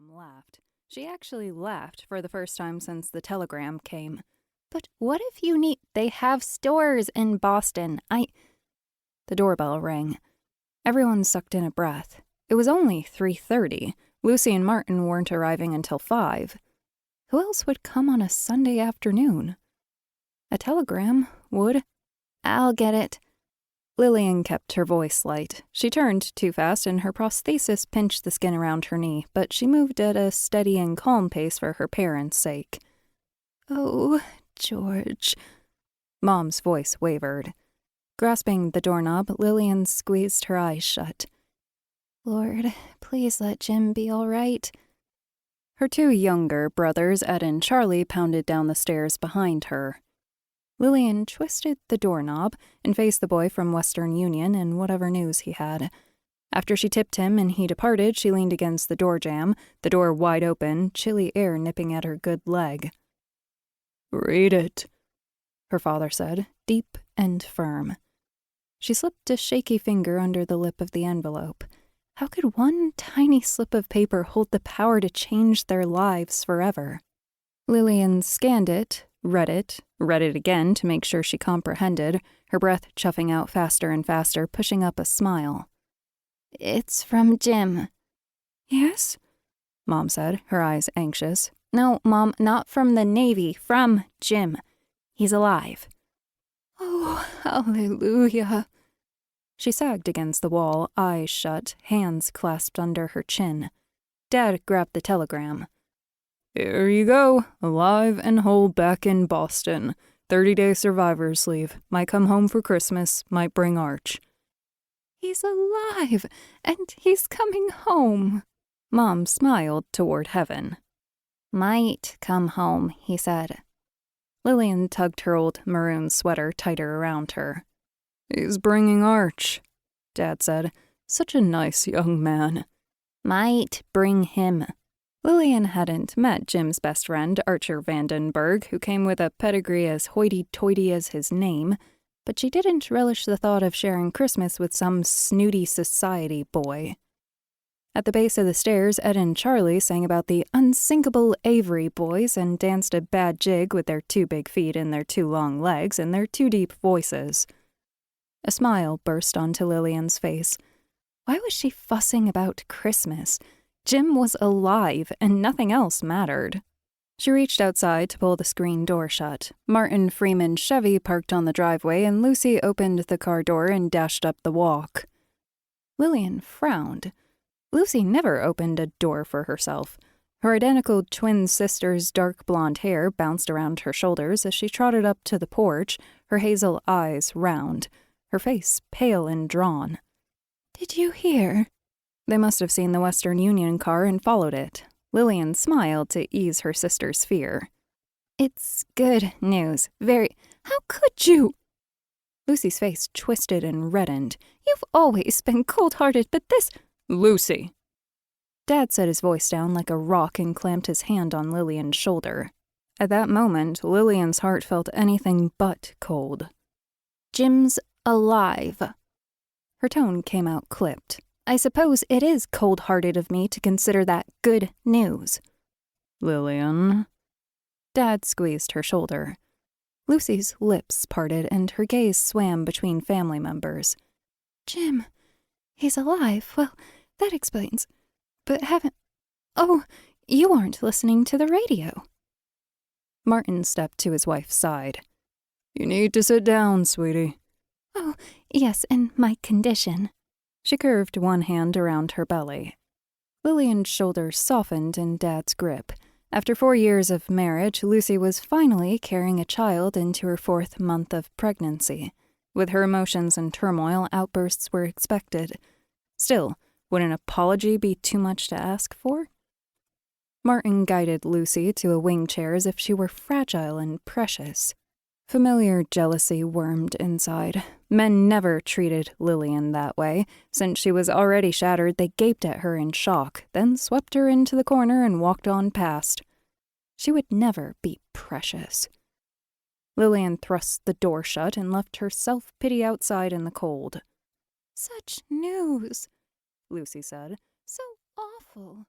Mom laughed. She actually laughed for the first time since the telegram came. But what if you need— They have stores in Boston. The doorbell rang. Everyone sucked in a breath. It was only 3:30. Lucy and Martin weren't arriving until 5. Who else would come on a Sunday afternoon? A telegram would. I'll get it. Lillian kept her voice light. She turned too fast and her prosthesis pinched the skin around her knee, but she moved at a steady and calm pace for her parents' sake. Oh, George. Mom's voice wavered. Grasping the doorknob, Lillian squeezed her eyes shut. Lord, please let Jim be all right. Her 2 younger brothers, Ed and Charlie, pounded down the stairs behind her. Lillian twisted the doorknob and faced the boy from Western Union and whatever news he had. After she tipped him and he departed, she leaned against the door jamb, the door wide open, chilly air nipping at her good leg. Read it, her father said, deep and firm. She slipped a shaky finger under the lip of the envelope. How could one tiny slip of paper hold the power to change their lives forever? Lillian scanned it, read it again to make sure she comprehended, her breath chuffing out faster and faster, pushing up a smile. It's from Jim. Yes? Mom said, her eyes anxious. No, Mom, not from the Navy, from Jim. He's alive. Oh, hallelujah. She sagged against the wall, eyes shut, hands clasped under her chin. Dad grabbed the telegram. Here you go, alive and whole back in Boston. 30-day survivor's leave. Might come home for Christmas, might bring Arch. He's alive, and he's coming home. Mom smiled toward heaven. Might come home, he said. Lillian tugged her old maroon sweater tighter around her. He's bringing Arch, Dad said. Such a nice young man. Might bring him. Lillian hadn't met Jim's best friend, Archer Vandenberg, who came with a pedigree as hoity-toity as his name, but she didn't relish the thought of sharing Christmas with some snooty society boy. At the base of the stairs, Ed and Charlie sang about the unsinkable Avery boys and danced a bad jig with their 2 big feet and their 2 long legs and their 2 deep voices. A smile burst onto Lillian's face. Why was she fussing about Christmas? Jim was alive, and nothing else mattered. She reached outside to pull the screen door shut. Martin Freeman's Chevy parked on the driveway, and Lucy opened the car door and dashed up the walk. Lillian frowned. Lucy never opened a door for herself. Her identical twin sister's dark blonde hair bounced around her shoulders as she trotted up to the porch, her hazel eyes round, her face pale and drawn. Did you hear? They must have seen the Western Union car and followed it. Lillian smiled to ease her sister's fear. It's good news. Very— How could you? Lucy's face twisted and reddened. You've always been cold-hearted, but this— Lucy! Dad set his voice down like a rock and clamped his hand on Lillian's shoulder. At that moment, Lillian's heart felt anything but cold. Jim's alive. Her tone came out clipped. I suppose it is cold-hearted of me to consider that good news. Lillian. Dad squeezed her shoulder. Lucy's lips parted and her gaze swam between family members. Jim, he's alive. Well, that explains. But haven't— Oh, you aren't listening to the radio. Martin stepped to his wife's side. You need to sit down, sweetie. Oh, yes, in my condition. She curved one hand around her belly. Lillian's shoulders softened in Dad's grip. After 4 years of marriage, Lucy was finally carrying a child into her 4th month of pregnancy. With her emotions in turmoil, outbursts were expected. Still, would an apology be too much to ask for? Martin guided Lucy to a wing chair as if she were fragile and precious. Familiar jealousy wormed inside. Men never treated Lillian that way. Since she was already shattered, they gaped at her in shock, then swept her into the corner and walked on past. She would never be precious. Lillian thrust the door shut and left her self-pity outside in the cold. Such news, Lucy said. So awful.